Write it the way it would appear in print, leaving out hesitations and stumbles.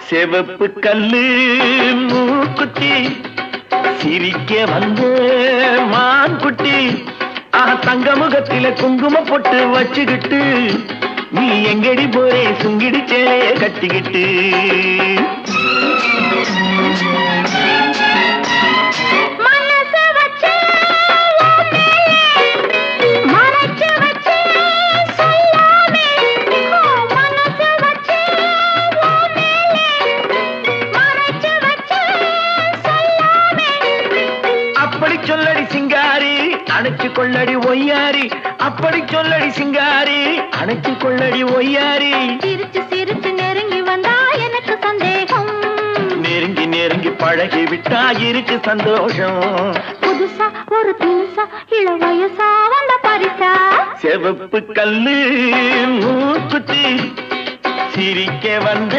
செவப்பு கல்லு மூக்குத்தி சிரிக்க வந்த மான்குட்டி தங்க முகத்தில குங்கும பொட்டு வச்சுக்கிட்டு நீ எங்கடி போரே சுங்கிடி சேலைய கட்டிக்கிட்டு அப்படி சொல்லடி சிங்காரி அணைச்சு கொள்ளடி ஒய்யாரி அப்படி சொல்லடி சிங்காரி அணைச்சு கொள்ளடி ஒய்யாரி சிரிச்சு சிரிச்சு நெருங்கி வந்தா எனக்கு சந்தேகம் நெருங்கி நெருங்கி பழகி விட்டா இருக்கு சந்தோஷம் புதுசா ஒரு தினுசா இள வயசா வந்த பரிசா செவப்பு கல்லு மூக்குத்தி சிரிக்க வந்த